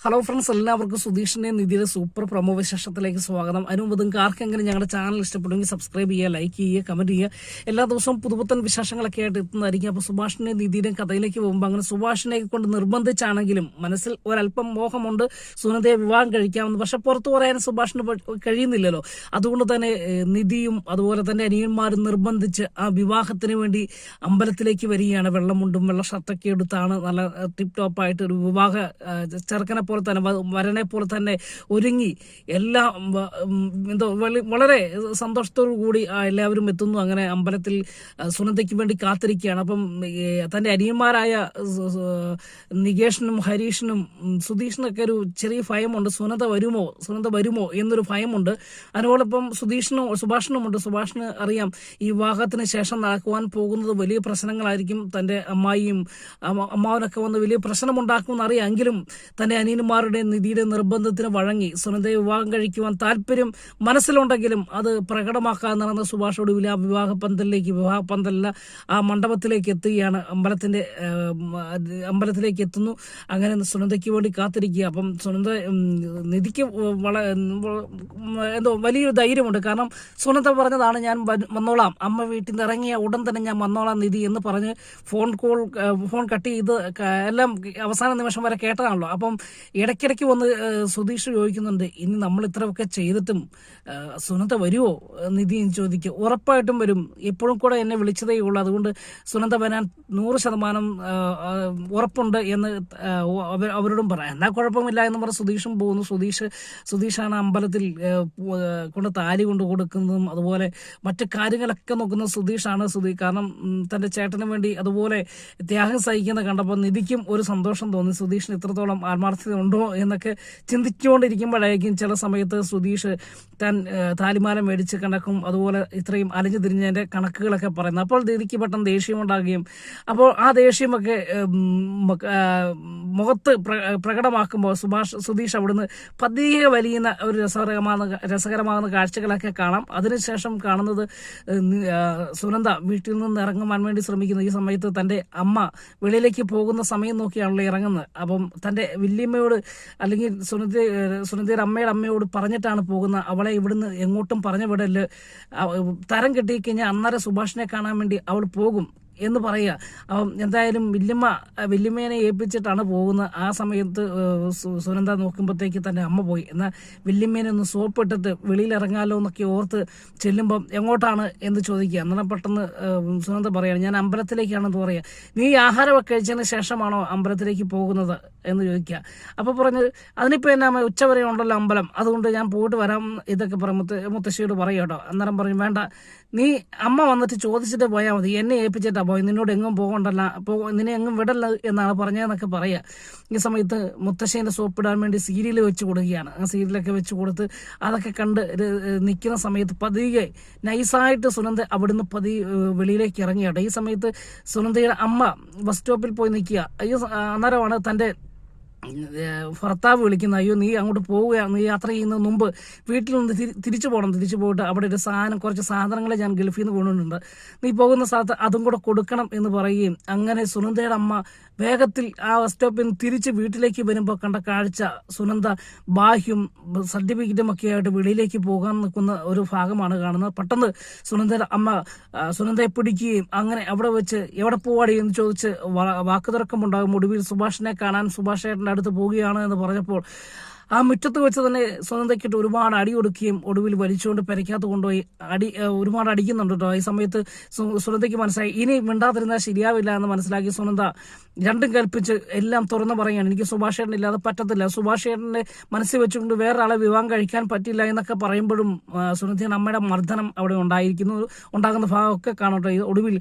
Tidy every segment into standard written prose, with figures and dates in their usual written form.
Hello friends, എല്ലാവർക്കും സുധീഷിന്റെ നിധിയുടെ super promo വിശേഷത്തിലേക്ക് സ്വാഗതം. അതിനുമുമ്പ് നിങ്ങൾക്ക് ആർക്കെങ്കിലും ഞങ്ങളുടെ ചാനൽ ഇഷ്ടപ്പെടുമെങ്കിൽ സബ്സ്ക്രൈബ് ചെയ്യുക, ലൈക്ക് ചെയ്യുക, കമന്റ് ചെയ്യുക. എല്ലാ ദിവസവും പുതുപുത്തൻ വിശേഷങ്ങളൊക്കെ ആയിട്ട് എത്തുന്നതായിരിക്കും. അപ്പോൾ സുഭാഷിന്റെ നിധിയുടെയും കഥയിലേക്ക് പോകുമ്പോൾ അങ്ങനെ സുഭാഷിനെ കൊണ്ട് നിർബന്ധിച്ചാണെങ്കിലും മനസ്സിൽ ഒരല്പം മോഹമുണ്ട് സുനന്ദയെ വിവാഹം കഴിക്കാമെന്ന്. പക്ഷെ പുറത്തു പറയാൻ സുഭാഷിന് കഴിയുന്നില്ലല്ലോ. അതുകൊണ്ട് തന്നെ നിധിയും അതുപോലെ തന്നെ അനിയന്മാരും നിർബന്ധിച്ച് ആ വിവാഹത്തിന് വേണ്ടി അമ്പലത്തിലേക്ക് വരികയാണ്. വെള്ളമുണ്ടും വെള്ള ഷർട്ടൊക്കെ എടുത്താണ് നല്ല ടിപ് ടോപ്പായിട്ട് ഒരു വിവാഹ ചെറുക്കനെ പോലെ തന്നെ വരനെ പോലെ തന്നെ ഒരുങ്ങി എല്ലാം വളരെ സന്തോഷത്തോടു കൂടി എല്ലാവരും എത്തുന്നു. അങ്ങനെ അമ്പലത്തിൽ സുനന്ദയ്ക്ക് വേണ്ടി കാത്തിരിക്കുകയാണ്. അപ്പം തന്റെ അനിയന്മാരായ നികേഷിനും ഹരീഷിനും സുധീഷിനൊക്കെ ഒരു ചെറിയ ഭയമുണ്ട്. സുനന്ദ വരുമോ എന്നൊരു ഭയമുണ്ട്. അതിനോടൊപ്പം സുഭാഷിനുമുണ്ട്. സുഭാഷിന് അറിയാം ഈ വിവാഹത്തിന് ശേഷം നടക്കുവാൻ പോകുന്നത് വലിയ പ്രശ്നങ്ങളായിരിക്കും. തന്റെ അമ്മാവനൊക്കെ വന്ന് വലിയ പ്രശ്നമുണ്ടാക്കുമെന്ന് അറിയാമെങ്കിലും തന്റെ അനിയന്മാരുടെ നിധിയുടെ നിർബന്ധത്തിന് വഴങ്ങി സുനന്ദയെ വിവാഹം കഴിക്കുവാൻ താല്പര്യം മനസ്സിലുണ്ടെങ്കിലും അത് പ്രകടമാക്കാൻ നടന്ന സുഭാഷോട് വിവാഹ പന്തലില്ല ആ മണ്ഡപത്തിലേക്ക് എത്തുകയാണ്. അമ്പലത്തിലേക്ക് എത്തുന്നു. അങ്ങനെ സുനന്ദയ്ക്ക് വേണ്ടി കാത്തിരിക്കുക. അപ്പം സുനന്ദ നിധിക്ക് എന്തോ വലിയൊരു ധൈര്യമുണ്ട്. കാരണം സുനന്ദ പറഞ്ഞതാണ്, ഞാൻ വന്നോളാം, അമ്മ വീട്ടിൽ നിന്ന് ഇറങ്ങിയ ഉടൻ തന്നെ ഞാൻ വന്നോളാം നിധി എന്ന് പറഞ്ഞ് ഫോൺ കട്ട് ചെയ്ത് എല്ലാം അവസാന നിമിഷം വരെ കേട്ടതാണല്ലോ. അപ്പം ഇടയ്ക്കിടയ്ക്ക് വന്ന് സുധീഷ് ചോദിക്കുന്നുണ്ട്, ഇനി നമ്മൾ ഇത്രയൊക്കെ ചെയ്തിട്ടും സുനന്ദ വരുമോ നിധി എന്ന് ചോദിക്കുക. ഉറപ്പായിട്ടും വരും, ഇപ്പോഴും കൂടെ എന്നെ വിളിച്ചതേ ഉള്ളൂ, അതുകൊണ്ട് സുനന്ദ വരാൻ 100% ഉറപ്പുണ്ട് എന്ന് അവരോടും പറയാം. എന്നാൽ കുഴപ്പമില്ല എന്ന് പറഞ്ഞ് സുധീഷും പോകുന്നു. സുധീഷാണ് അമ്പലത്തിൽ കൊണ്ട് താലി കൊണ്ട് കൊടുക്കുന്നതും അതുപോലെ മറ്റു കാര്യങ്ങളൊക്കെ നോക്കുന്നത് സുധീഷാണ്. കാരണം തന്റെ ചേട്ടന് വേണ്ടി അതുപോലെ ത്യാഗം സഹിക്കുന്ന കണ്ടപ്പോൾ നിധിക്കും ഒരു സന്തോഷം തോന്നി. സുധീഷിന് ഇത്രത്തോളം ആത്മാർത്ഥത ഉണ്ടോ എന്നൊക്കെ ചിന്തിച്ചുകൊണ്ടിരിക്കുമ്പോഴായിരിക്കും ചില സമയത്ത് സുധീഷ് താൻ താലിമാല മേടിച്ച് കണക്കും അതുപോലെ ഇത്രയും അലഞ്ഞു തിരിഞ്ഞതിന്റെ കണക്കുകളൊക്കെ പറയുന്നത്. അപ്പോൾ നിധിക്ക് പെട്ടെന്ന് ദേഷ്യമുണ്ടാകുകയും അപ്പോൾ ആ ദേഷ്യമൊക്കെ മുഖത്ത് പ്രകടമാക്കുമ്പോൾ സുധീഷ് അവിടുന്ന് പതിയെ വലിയുന്ന ഒരു രസകരമാകുന്ന കാഴ്ചകളൊക്കെ കാണാം. അതിനുശേഷം കാണുന്നത് സുനന്ദ വീട്ടിൽ നിന്ന് ഇറങ്ങുവാൻ വേണ്ടി ശ്രമിക്കുന്നു. ഈ സമയത്ത് തന്റെ അമ്മ വെളിയിലേക്ക് പോകുന്ന സമയം നോക്കിയാണല്ലോ ഇറങ്ങുന്നത്. അപ്പം തന്റെ വല്യമ്മയോട് അല്ലെങ്കിൽ സുനന്ദയുടെ അമ്മയോട് പറഞ്ഞിട്ടാണ് പോകുന്നത്, അവളെ ഇവിടുന്ന് എങ്ങോട്ടും പറഞ്ഞു വിടല്, തരം കിട്ടിക്കഴിഞ്ഞാൽ അന്നേരം സുഭാഷിനെ കാണാൻ വേണ്ടി അവൾ പോകും എന്ന് പറയുക. അപ്പം എന്തായാലും വല്യമ്മേനെ ഏൽപ്പിച്ചിട്ടാണ് പോകുന്നത്. ആ സമയത്ത് സുനന്ദ നോക്കുമ്പോഴത്തേക്ക് തന്നെ അമ്മ പോയി. എന്നാൽ വല്യമ്മേനെ ഒന്ന് സോപ്പിട്ടിട്ട് വെളിയിൽ ഇറങ്ങാലോ എന്നൊക്കെ ഓർത്ത് ചെല്ലുമ്പം എങ്ങോട്ടാണ് എന്ന് ചോദിക്കുക. അന്നേരം പെട്ടെന്ന് സുനന്ദ പറയാണ്, ഞാൻ അമ്പലത്തിലേക്കാണെന്ന് പറയുക. നീ ആഹാരമൊക്കെ കഴിച്ചതിന് ശേഷമാണോ അമ്പലത്തിലേക്ക് പോകുന്നത് എന്ന് ചോദിക്കുക. അപ്പോൾ പറഞ്ഞ് അതിനിപ്പോൾ എന്നാ ഉച്ചവരെ ഉണ്ടല്ലോ അമ്പലം, അതുകൊണ്ട് ഞാൻ പോയിട്ട് വരാം ഇതൊക്കെ മുത്തശ്ശിയോട് പറയുക കേട്ടോ. അന്നേരം പറഞ്ഞു, വേണ്ട, നീ അമ്മ വന്നിട്ട് ചോദിച്ചിട്ട് പോയാൽ മതി, എന്നെ ഏൽപ്പിച്ചിട്ടാ പോയി, നിന്നോട് എങ്ങും പോകണ്ടല്ല, നിന്നെ എങ്ങും വിടല്ല എന്നാണ് പറഞ്ഞതെന്നൊക്കെ പറയുക. ഈ സമയത്ത് മുത്തശ്ശേൻ്റെ സോപ്പിടാൻ വേണ്ടി സീരിയൽ വെച്ച് കൊടുക്കുകയാണ്. ആ സീരിയലൊക്കെ വെച്ച് കൊടുത്ത് അതൊക്കെ കണ്ട് നിൽക്കുന്ന സമയത്ത് പതിയെ നൈസായിട്ട് സുനന്ദ അവിടുന്ന് വെളിയിലേക്ക് ഇറങ്ങിയാട്ടെ. ഈ സമയത്ത് സുനന്ദയുടെ അമ്മ ബസ് സ്റ്റോപ്പിൽ പോയി നിൽക്കുക. അന്നേരമാണ് തൻ്റെ ഭർത്താവ് വിളിക്കുന്ന, അയ്യോ നീ അങ്ങോട്ട് പോവുകയാണ്, നീ യാത്ര ചെയ്യുന്നതിന് മുമ്പ് വീട്ടിൽ നിന്ന് തിരിച്ചു പോയിട്ട് അവിടെ ഒരു കുറച്ച് സാധനങ്ങൾ ഞാൻ ഗൾഫിൽ നിന്ന് കൊണ്ടുവന്നിട്ടുണ്ട്, നീ പോകുന്ന സ്ഥലത്ത് അതും കൂടെ കൊടുക്കണം എന്ന് പറയുകയും അങ്ങനെ സുനന്ദയുടെ അമ്മ വേഗത്തിൽ ആ ബസ് സ്റ്റോപ്പിൽ നിന്ന് തിരിച്ച് വീട്ടിലേക്ക് വരുമ്പോൾ കണ്ട കാഴ്ച, സുനന്ദ ബാഹ്യം സർട്ടിഫിക്കറ്റും ഒക്കെ ആയിട്ട് വെളിയിലേക്ക് പോകാൻ നിൽക്കുന്ന ഒരു ഭാഗമാണ് കാണുന്നത്. പെട്ടെന്ന് സുനന്ദയുടെ അമ്മ സുനന്ദയെ പിടിക്കുകയും അങ്ങനെ അവിടെ വെച്ച് എവിടെ പോവാടി എന്ന് ചോദിച്ച് വാക്കുതർക്കമുണ്ടാകും. ഒടുവിൽ സുഭാഷിനെ കാണാൻ സുഭാഷേട്ടൻ്റെ അടുത്ത് പോവുകയാണ് എന്ന് പറഞ്ഞപ്പോൾ ആ മുറ്റത്ത് വെച്ച് തന്നെ സുനന്ദയ്ക്കിട്ട് ഒരുപാട് അടി കൊടുക്കുകയും ഒടുവിൽ വലിച്ചുകൊണ്ട് പെരയ്ക്കകത്ത് കൊണ്ടുപോയി ഒരുപാട് അടിക്കുന്നുണ്ട് കേട്ടോ. ഈ സമയത്ത് സുനന്ദയ്ക്ക് മനസ്സിലായി ഇനി മിണ്ടാതിരുന്നാൽ ശരിയാവില്ല എന്ന് മനസ്സിലാക്കി സുനന്ദ രണ്ടും കൽപ്പിച്ച് എല്ലാം തുറന്നു പറയുകയാണ്, എനിക്ക് സുഭാഷേട്ടൻ ഇല്ലാതെ പറ്റത്തില്ല, സുഭാഷേട്ടൻ്റെ മനസ്സിൽ വെച്ചുകൊണ്ട് വേറൊരാളെ വിവാഹം കഴിക്കാൻ പറ്റില്ല എന്നൊക്കെ പറയുമ്പോഴും സുനന്ദയുടെ അമ്മയുടെ മർദ്ദനം അവിടെ ഉണ്ടാകുന്ന ഭാഗമൊക്കെ കാണട്ടെ. ഒടുവിൽ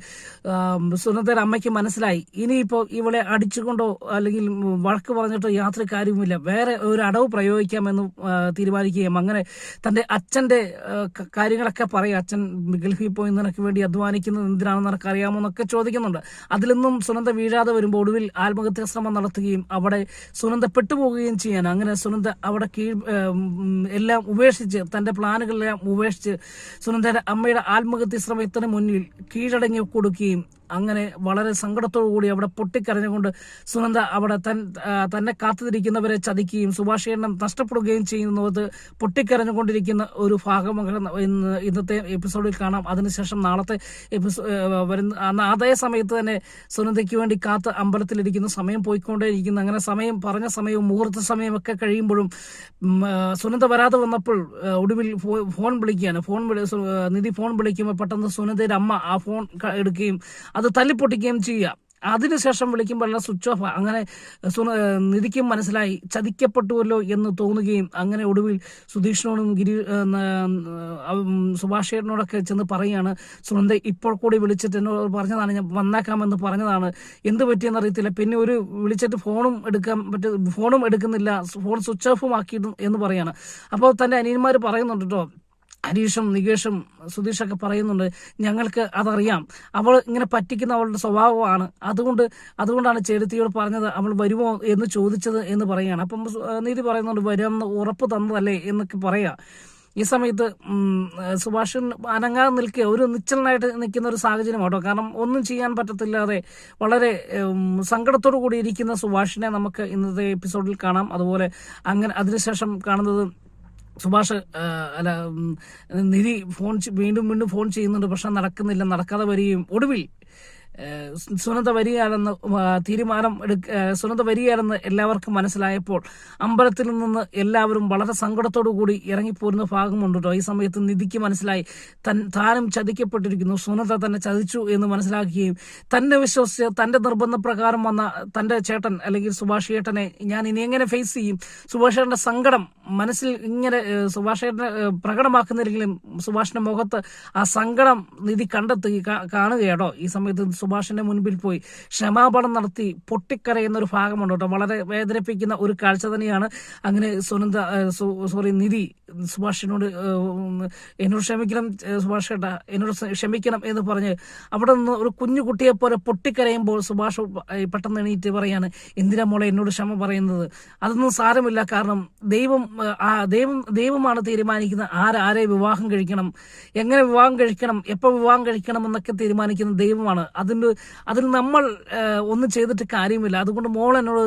സുനന്ദയുടെ അമ്മയ്ക്ക് മനസ്സിലായി ഇനിയിപ്പോൾ ഇവളെ അടിച്ചുകൊണ്ടോ അല്ലെങ്കിൽ വഴക്ക് പറഞ്ഞിട്ടോ യാതൊരു കാര്യവുമില്ല, വേറെ ഒരു അടവ് പ്രയോഗിക്കാമെന്ന് തീരുമാനിക്കുകയും അങ്ങനെ തന്റെ അച്ഛന്റെ കാര്യങ്ങളൊക്കെ പറയും. അച്ഛൻ ഗൾഫിൽ പോയി നിനക്ക് വേണ്ടി അധ്വാനിക്കുന്നത് എന്തിനാണെന്ന് നിനക്ക് അറിയാമോ എന്നൊക്കെ ചോദിക്കുന്നുണ്ട്. അതിലൊന്നും സുനന്ദ വീഴാതെ വരുമ്പോൾ ഒടുവിൽ ആത്മഹത്യാ ശ്രമം നടത്തുകയും അവിടെ സുനന്ദ പെട്ടുപോകുകയും ചെയ്യാൻ. അങ്ങനെ സുനന്ദ അവിടെ എല്ലാം ഉപേക്ഷിച്ച് തന്റെ പ്ലാനുകളെല്ലാം ഉപേക്ഷിച്ച് സുനന്ദയുടെ അമ്മയുടെ ആത്മഹത്യാ ശ്രമത്തിന് മുന്നിൽ കീഴടങ്ങി കൊടുക്കുകയും അങ്ങനെ വളരെ സങ്കടത്തോടു കൂടി അവിടെ പൊട്ടിക്കരഞ്ഞുകൊണ്ട് സുനന്ദ അവിടെ തന്നെ കാത്തുതിരിക്കുന്നവരെ ചതിക്കുകയും സുഭാഷ് ചേട്ടൻ നഷ്ടപ്പെടുകയും ചെയ്യുന്നത് പൊട്ടിക്കരഞ്ഞുകൊണ്ടിരിക്കുന്ന ഒരു ഭാഗം ഇന്നത്തെ എപ്പിസോഡിൽ കാണാം. അതിനുശേഷം നാളത്തെ അതേ സമയത്ത് തന്നെ സുനന്ദയ്ക്ക് വേണ്ടി കാത്ത് അമ്പലത്തിലിരിക്കുന്ന സമയം പോയിക്കൊണ്ടേയിരിക്കുന്നു. അങ്ങനെ പറഞ്ഞ സമയവും മുഹൂർത്ത സമയമൊക്കെ കഴിയുമ്പോഴും സുനന്ദ വരാതെ വന്നപ്പോൾ ഒടുവിൽ ഫോൺ വിളിക്കുകയാണ്. നിധി ഫോൺ വിളിക്കുമ്പോൾ പെട്ടെന്ന് സുനന്ദയുടെ അമ്മ ആ ഫോൺ എടുക്കുകയും അത് തല്ലിപ്പൊട്ടിക്കുകയും ചെയ്യുക. അതിനുശേഷം വിളിക്കുമ്പോഴെല്ലാം സ്വിച്ച് ഓഫ്. അങ്ങനെ നിധിക്കും മനസ്സിലായി ചതിക്കപ്പെട്ടുവല്ലോ എന്ന് തോന്നുകയും അങ്ങനെ ഒടുവിൽ സുധീഷിനോടും സുഭാഷ് ചേട്ടനോടൊക്കെ ചെന്ന് പറയുകയാണ്, സുനന്ദ ഇപ്പോൾ കൂടി വിളിച്ചിട്ട് എന്നോട് പറഞ്ഞതാണ്, ഞാൻ വന്നേക്കാമെന്ന് പറഞ്ഞതാണ്, എന്ത് പറ്റിയെന്ന് അറിയത്തില്ല, പിന്നെ വിളിച്ചിട്ട് ഫോണും എടുക്കുന്നില്ല, ഫോൺ സ്വിച്ച് ഓഫും ആക്കിയിട്ടു എന്ന് പറയാണ്. അപ്പോൾ തൻ്റെ അനിയന്മാർ പറയുന്നുണ്ട് കേട്ടോ, ഹരീഷും നികേഷും സുധീഷൊക്കെ പറയുന്നുണ്ട്, ഞങ്ങൾക്ക് അതറിയാം, അവൾ ഇങ്ങനെ പറ്റിക്കുന്ന അവളുടെ സ്വഭാവമാണ്, അതുകൊണ്ടാണ് ചേട്ടത്തിയോട് പറഞ്ഞത് അവൾ വരുമോ എന്ന് ചോദിച്ചത് എന്ന് പറയുകയാണ്. അപ്പം നീതി പറയുന്നുണ്ട്, വരുമെന്ന് ഉറപ്പ് തന്നതല്ലേ എന്നൊക്കെ പറയാ. ഈ സമയത്ത് സുഭാഷ് അനങ്ങാതെ നിൽക്കുക, ഒരു നിശ്ചലനായിട്ട് നിൽക്കുന്ന ഒരു സാഹചര്യം കേട്ടോ. കാരണം ഒന്നും ചെയ്യാൻ പറ്റത്തില്ലാതെ വളരെ സങ്കടത്തോടു കൂടി ഇരിക്കുന്ന സുഭാഷിനെ നമുക്ക് ഇന്നത്തെ എപ്പിസോഡിൽ കാണാം. അതുപോലെ അങ്ങനെ അതിനുശേഷം കാണുന്നത് നിധി വീണ്ടും ഫോൺ ചെയ്യുന്നുണ്ട്, പക്ഷെ നടക്കാതെ വരികയും ഒടുവിൽ സുനന്ദ വരികയാണെന്ന് എല്ലാവർക്കും മനസ്സിലായപ്പോൾ അമ്പലത്തിൽ നിന്ന് എല്ലാവരും വളരെ സങ്കടത്തോടു കൂടി ഇറങ്ങിപ്പോരുന്ന ഭാഗമുണ്ട് കേട്ടോ. ഈ സമയത്ത് നിധിക്ക് മനസ്സിലായി താനും ചതിക്കപ്പെട്ടിരിക്കുന്നു, സുനന്ദ തന്നെ ചതിച്ചു എന്ന് മനസ്സിലാക്കുകയും തന്നെ വിശ്വസിച്ച് തന്റെ നിർബന്ധപ്രകാരം വന്ന തന്റെ ചേട്ടൻ അല്ലെങ്കിൽ സുഭാഷ് ചേട്ടനെ ഞാൻ ഇനി എങ്ങനെ ഫേസ് ചെയ്യും, സുഭാഷ് ചേട്ടന്റെ സങ്കടം മനസ്സിൽ ഇങ്ങനെ സുഭാഷ് ചേട്ടനെ പ്രകടമാക്കുന്നില്ലെങ്കിലും സുഭാഷിന്റെ മുഖത്ത് ആ സങ്കടം നിധി കാണുകയാട്ടോ. ഈ സമയത്ത് സുഭാഷിന്റെ മുൻപിൽ പോയി ക്ഷമാപണം നടത്തി പൊട്ടിക്കരയുന്ന ഒരു ഭാഗമുണ്ട് കേട്ടോ. വളരെ വേദനിപ്പിക്കുന്ന ഒരു കാഴ്ച തന്നെയാണ്. അങ്ങനെ നിധി സുഭാഷിനോട് എന്നോട് ക്ഷമിക്കണം സുഭാഷ് ചേട്ടാ, എന്നോട് ക്ഷമിക്കണം എന്ന് പറഞ്ഞ് അവിടെ നിന്ന് ഒരു കുഞ്ഞു കുട്ടിയെ പോലെ പൊട്ടിക്കരയുമ്പോൾ സുഭാഷ് പെട്ടെന്ന് എണീറ്റ് പറയാണ്, എന്തിനാ മോളെ എന്നോട് ക്ഷമ പറയുന്നത്, അതൊന്നും സാരമില്ല, കാരണം ദൈവമാണ് തീരുമാനിക്കുന്നത് ആരെ വിവാഹം കഴിക്കണം, എങ്ങനെ വിവാഹം കഴിക്കണം, എപ്പോൾ വിവാഹം കഴിക്കണം എന്നൊക്കെ തീരുമാനിക്കുന്ന ദൈവമാണ്. അതിൽ നമ്മൾ ഒന്നും ചെയ്തിട്ട് കാര്യമില്ല. അതുകൊണ്ട് മോൾ എന്നോട്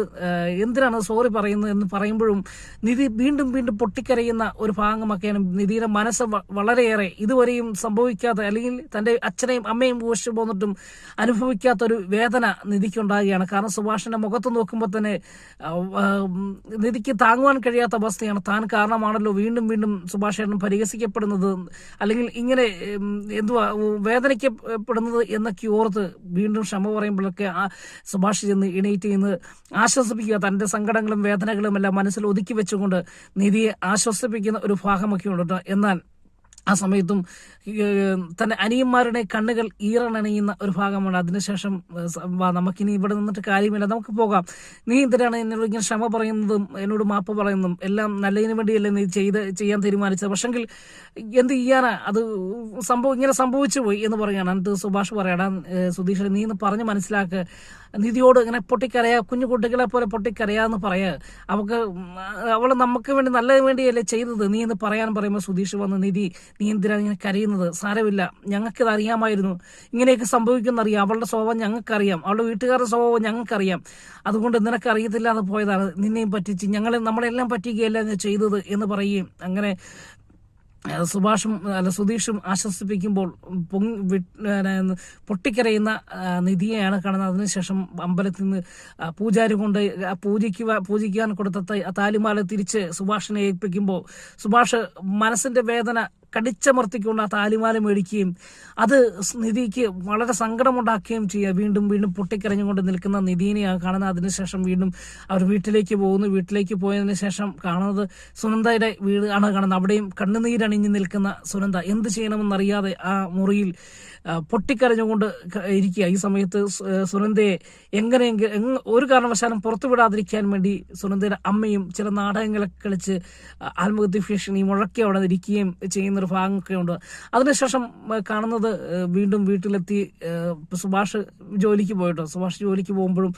എന്തിനാണ് സോറി പറയുന്നത് എന്ന് പറയുമ്പോഴും നിധി വീണ്ടും പൊട്ടിക്കരയുന്ന ഒരു ഭാഗമൊക്കെയാണ്. നിധിയുടെ മനസ്സ് വളരെയേറെ ഇതുവരെയും സംഭവിക്കാത്ത, അല്ലെങ്കിൽ തന്റെ അച്ഛനെയും അമ്മയും ഉപേക്ഷിച്ചു പോന്നിട്ടും അനുഭവിക്കാത്തൊരു വേദന നിധിക്കുണ്ടാകുകയാണ്. കാരണം സുഭാഷിന്റെ മുഖത്ത് നോക്കുമ്പോൾ തന്നെ നിധിക്ക് താങ്ങുവാൻ കഴിയാത്ത അവസ്ഥയാണ്. താൻ കാരണമാണല്ലോ വീണ്ടും സുഭാഷേട്ടൻ പരിഹസിക്കപ്പെടുന്നത്, അല്ലെങ്കിൽ ഇങ്ങനെ വേദനിക്കപ്പെടുന്നത് എന്നൊക്കെ ഓർത്ത് വീണ്ടും ക്ഷമ പറയുമ്പോഴൊക്കെ സുഭാഷ് ചെന്ന് എണീറ്റ് ചെയ്യുന്നത് ആശ്വസിപ്പിക്കുക, തന്റെ സങ്കടങ്ങളും വേദനകളും എല്ലാം മനസ്സിൽ ഒതുക്കി വെച്ചുകൊണ്ട് നിധിയെ ആശ്വസിപ്പിക്കുന്ന ഒരു ഭാഗമൊക്കെ ഉണ്ട്. എന്നാൽ ആ സമയത്തും തന്നെ അനിയന്മാരുടെ കണ്ണുകൾ ഈറണണിയുന്ന ഒരു ഭാഗമാണ്. അതിനുശേഷം നമുക്കിനി ഇവിടെ നിന്നിട്ട് കാര്യമില്ല, നമുക്ക് പോകാം, നീ എന്തിനാണ് എന്നോട് ഇങ്ങനെ ക്ഷമ പറയുന്നതും എന്നോട് മാപ്പ് പറയുന്നതും, എല്ലാം നല്ലതിന് വേണ്ടിയല്ലേ നീ ചെയ്യാൻ തീരുമാനിച്ചത്, പക്ഷെങ്കിൽ എന്ത് ചെയ്യാനാ, അത് ഇങ്ങനെ സംഭവിച്ചു പോയി എന്ന് പറയാണ്. എന്നിട്ട് സുഭാഷ് പറയടാ സുധീഷ്, നീ എന്ന് പറഞ്ഞ് മനസ്സിലാക്കുക, നിധിയോട് ഇങ്ങനെ കുഞ്ഞു കുട്ടികളെ പോലെ പൊട്ടിക്കരയാന്ന് പറയാ, അവള് നമുക്ക് വേണ്ടി നല്ലതിന് വേണ്ടിയല്ലേ ചെയ്തത് നീ എന്ന് പറയുമ്പോൾ സുധീഷ് വന്ന്, നിധി നീ എന്തിനാണ് ഇങ്ങനെ കരയുന്നത്, സാരമില്ല, ഞങ്ങൾക്കിത് അറിയാമായിരുന്നു, ഇങ്ങനെയൊക്കെ സംഭവിക്കുന്നറിയാം, അവളുടെ സ്വഭാവം ഞങ്ങൾക്കറിയാം, അവളുടെ വീട്ടുകാരുടെ സ്വഭാവം ഞങ്ങൾക്കറിയാം, അതുകൊണ്ട് നിനക്ക് അറിയത്തില്ലാതെ പോയതാണ്, നിന്നെയും പറ്റിച്ച് നമ്മളെല്ലാം പറ്റിക്കുകയല്ല ചെയ്തത് എന്ന് പറയുകയും അങ്ങനെ സുധീഷും ആശ്വസിപ്പിക്കുമ്പോൾ പൊട്ടിക്കരയുന്ന നിധിയെയാണ് കാണുന്നത്. അതിനുശേഷം അമ്പലത്തിൽ നിന്ന് പൂജാരി കൊണ്ട് പൂജിക്കാൻ കൊടുത്ത താലിമാല തിരിച്ച് സുഭാഷിനെ ഏൽപ്പിക്കുമ്പോൾ സുഭാഷ് മനസ്സിന്റെ വേദന കടിച്ചമർത്തിക്കൊണ്ട് ആ താലിമാല മേടിക്കുകയും അത് നിധിക്ക് വളരെ സങ്കടമുണ്ടാക്കുകയും ചെയ്യുക. വീണ്ടും പൊട്ടിക്കരഞ്ഞുകൊണ്ട് നിൽക്കുന്ന നിധിനെയാണ് കാണുന്നത്. അതിനുശേഷം വീണ്ടും അവർ വീട്ടിലേക്ക് പോകുന്നു. വീട്ടിലേക്ക് പോയതിനു ശേഷം കാണുന്നത് സുനന്ദയുടെ വീട് ആണ് കാണുന്നത്. അവിടെയും കണ്ണുനീരണിഞ്ഞ് നിൽക്കുന്ന സുനന്ദ എന്ത് ചെയ്യണമെന്നറിയാതെ ആ മുറിയിൽ പൊട്ടിക്കരഞ്ഞുകൊണ്ട് ഇരിക്കുക. ഈ സമയത്ത് സുനന്ദയെ എങ്ങനെയെങ്കിലും ഒരു കാരണവശാലും പുറത്തുവിടാതിരിക്കാൻ വേണ്ടി സുനന്ദയുടെ അമ്മയും ചില നാടകങ്ങളൊക്കെ കളിച്ച് ആത്മഹത്യ ഭീഷണി മുഴക്കി അവിടെ ഇരിക്കുകയും ചെയ്യുന്നുണ്ട്. ഒരു ഭാഗമൊക്കെ ഉണ്ട്. അതിനുശേഷം കാണുന്നത് വീണ്ടും വീട്ടിലെത്തി സുഭാഷ് ജോലിക്ക് പോയിട്ടോ. സുഭാഷ് ജോലിക്ക് പോകുമ്പോഴും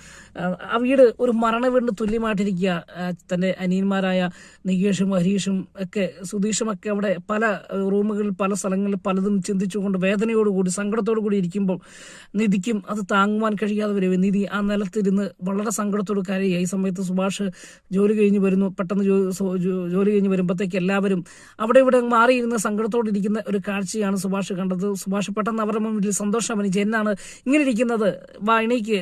ആ വീട് ഒരു മരണവീടിന് തുല്യമായിട്ടിരിക്കുക. തൻ്റെ അനിയന്മാരായ നികേഷും ഹരീഷും ഒക്കെ സുധീഷും ഒക്കെ അവിടെ പല റൂമുകളിൽ പല സ്ഥലങ്ങളിൽ പലതും ചിന്തിച്ചുകൊണ്ട് വേദനയോടുകൂടി സങ്കടത്തോടു കൂടി ഇരിക്കുമ്പോൾ നിധിക്കും അത് താങ്ങുവാൻ കഴിയാതെ വരും. നിധി ആ നിലത്തിരുന്ന് വളരെ സങ്കടത്തോട് കരയുക. ഈ സമയത്ത് സുഭാഷ് ജോലി കഴിഞ്ഞ് വരുന്നു. പെട്ടെന്ന് ജോലി കഴിഞ്ഞ് വരുമ്പോഴത്തേക്ക് എല്ലാവരും അവിടെ ഇവിടെ മാറിയിരുന്ന് സങ്കടത്തോടെ ഇരിക്കുന്ന ഒരു കാഴ്ചയാണ് സുഭാഷ് കണ്ടത്. സുഭാഷ് പെട്ടെന്ന് അവരുടെ മുന്നിൽ സന്തോഷം അഭിനയിച്ചു. എന്നാണ് ഇങ്ങനെ ഇരിക്കുന്നത്, വാ എണീക്ക്,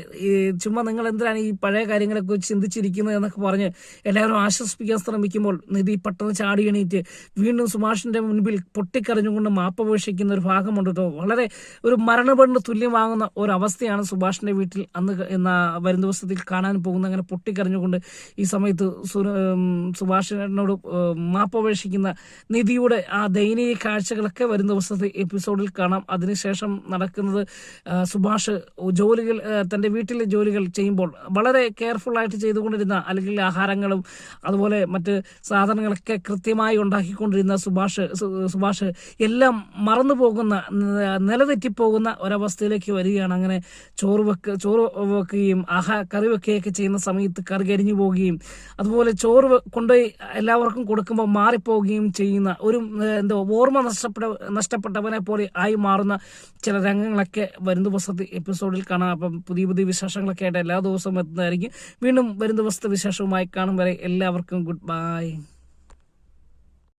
ചുമ്മാ നിങ്ങൾ എന്തിനാണ് ഈ പഴയ കാര്യങ്ങളൊക്കെ ചിന്തിച്ചിരിക്കുന്നത് എന്നൊക്കെ പറഞ്ഞ് എല്ലാവരും ആശ്വസിപ്പിക്കാൻ ശ്രമിക്കുമ്പോൾ നിധി പെട്ടെന്ന് ചാടി എണീറ്റ് വീണ്ടും സുഭാഷിന്റെ മുൻപിൽ പൊട്ടിക്കരഞ്ഞുകൊണ്ട് മാപ്പപേക്ഷിക്കുന്ന ഒരു ഭാഗമുണ്ട് കേട്ടോ. വളരെ ഒരു മരണപെടിന് തുല്യമാകുന്ന ഒരവസ്ഥയാണ് സുഭാഷിന്റെ വീട്ടിൽ അന്ന് വരും ദിവസത്തിൽ കാണാൻ പോകുന്നത്. അങ്ങനെ പൊട്ടിക്കരഞ്ഞുകൊണ്ട് ഈ സമയത്ത് സുഭാഷിനോട് മാപ്പപേക്ഷിക്കുന്ന നിധിയുടെ ആ ദയനീയ കാഴ്ചകളൊക്കെ വരും ദിവസത്തെ എപ്പിസോഡിൽ കാണാം. അതിനുശേഷം നടക്കുന്നത് സുഭാഷ് ജോലികൾ തൻ്റെ വീട്ടിലെ ജോലികൾ ചെയ്യുമ്പോൾ വളരെ കെയർഫുൾ ആയിട്ട് ചെയ്തുകൊണ്ടിരുന്ന, അല്ലെങ്കിൽ ആഹാരങ്ങളും അതുപോലെ മറ്റ് സാധനങ്ങളൊക്കെ കൃത്യമായി ഉണ്ടാക്കിക്കൊണ്ടിരുന്ന സുഭാഷ് എല്ലാം മറന്നു പോകുന്ന, നിലതെറ്റിപ്പോകുന്ന ഒരവസ്ഥയിലേക്ക് വരികയാണ്. അങ്ങനെ ചോറ് വെക്കുകയും കറി വെക്കുകയൊക്കെ ചെയ്യുന്ന സമയത്ത് കറി കരിഞ്ഞു പോവുകയും അതുപോലെ ചോറ് കൊണ്ടുപോയി എല്ലാവർക്കും കൊടുക്കുമ്പോൾ മാറിപ്പോവുകയും ചെയ്യുന്ന ഒരു ഓർമ്മ നഷ്ടപ്പെട്ടവനെ പോലെ ആയി മാറുന്ന ചില രംഗങ്ങളൊക്കെ വരും ദിവസത്തെ എപ്പിസോഡിൽ കാണാം. അപ്പം പുതിയ വിശേഷങ്ങളൊക്കെ ആയിട്ട് എല്ലാ ദിവസവും എത്തുന്നതായിരിക്കും. വീണ്ടും വരും ദിവസത്തെ വിശേഷവുമായി കാണും വരെ എല്ലാവർക്കും ഗുഡ് ബൈ.